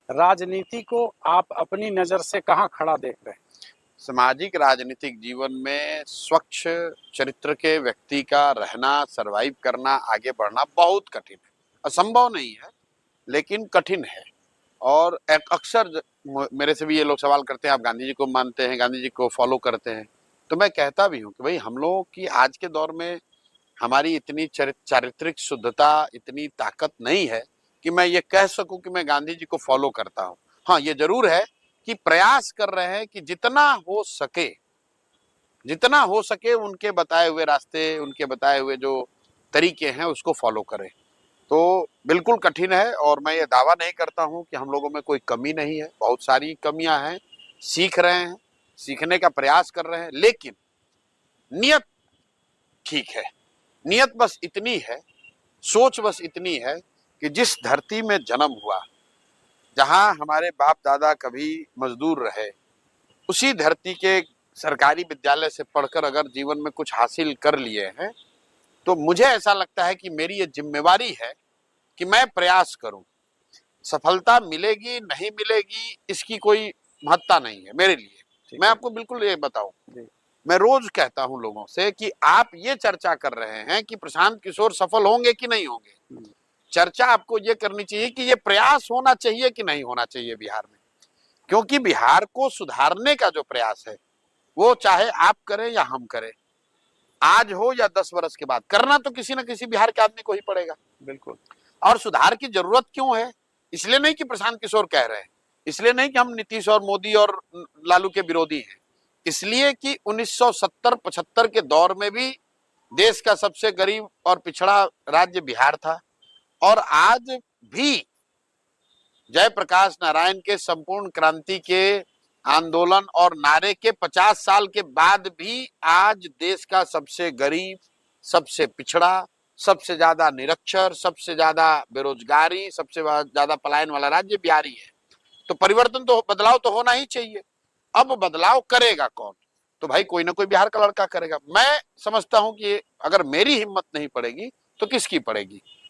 राजनीति को आप अपनी नजर से कहाँ खड़ा देख रहे हैं? सामाजिक राजनीतिक जीवन में स्वच्छ चरित्र के व्यक्ति का रहना, सरवाइव करना, आगे बढ़ना बहुत कठिन है। असंभव नहीं है, लेकिन कठिन है। और अक्सर मेरे से भी ये लोग सवाल करते हैं, आप गांधी जी को मानते हैं, गांधी जी को फॉलो करते हैं? तो मैं कहता भी हूँ कि भाई हम लोगों की आज के दौर में हमारी इतनी चारित्रिक शुद्धता, इतनी ताकत नहीं है कि मैं ये कह सकूं कि मैं गांधी जी को फॉलो करता हूं। हाँ, ये जरूर है कि प्रयास कर रहे हैं कि जितना हो सके उनके बताए हुए रास्ते, उनके बताए हुए जो तरीके हैं उसको फॉलो करें। तो बिल्कुल कठिन है, और मैं ये दावा नहीं करता हूं कि हम लोगों में कोई कमी नहीं है। बहुत सारी कमियां हैं, सीख रहे हैं, सीखने का प्रयास कर रहे हैं, लेकिन नियत ठीक है। नियत बस इतनी है, सोच बस इतनी है कि जिस धरती में जन्म हुआ, जहां हमारे बाप दादा कभी मजदूर रहे, उसी धरती के सरकारी विद्यालय से पढ़कर अगर जीवन में कुछ हासिल कर लिए हैं, तो मुझे ऐसा लगता है कि मेरी ये जिम्मेवारी है कि मैं प्रयास करूं। सफलता मिलेगी नहीं मिलेगी इसकी कोई महत्ता नहीं है मेरे लिए। मैं आपको बिल्कुल ये बताऊं, मैं रोज कहता हूं लोगों से कि आप ये चर्चा कर रहे हैं कि प्रशांत किशोर सफल होंगे कि नहीं होंगे। चर्चा आपको ये करनी चाहिए कि ये प्रयास होना चाहिए कि नहीं होना चाहिए बिहार में। क्योंकि बिहार को सुधारने का जो प्रयास है, वो चाहे आप करें या हम करें, आज हो या 10 वर्ष के बाद, करना तो किसी न किसी बिहार के आदमी को ही पड़ेगा। बिल्कुल। और सुधार की जरूरत क्यों है? इसलिए नहीं कि प्रशांत किशोर कह रहे हैं, इसलिए नहीं कि हम नीतीश और मोदी और लालू के विरोधी हैं, इसलिए कि 1970-75 के दौर में भी देश का सबसे गरीब और पिछड़ा राज्य बिहार था, और आज भी जयप्रकाश नारायण के संपूर्ण क्रांति के आंदोलन और नारे के 50 साल के बाद भी आज देश का सबसे गरीब, सबसे पिछड़ा, सबसे ज्यादा निरक्षर, सबसे ज्यादा बेरोजगारी, सबसे ज्यादा पलायन वाला राज्य बिहार ही है। तो परिवर्तन तो, बदलाव तो होना ही चाहिए। अब बदलाव करेगा कौन? तो भाई कोई ना कोई बिहार का लड़का करेगा। मैं समझता हूं कि अगर मेरी हिम्मत नहीं पड़ेगी तो किसकी पड़ेगी।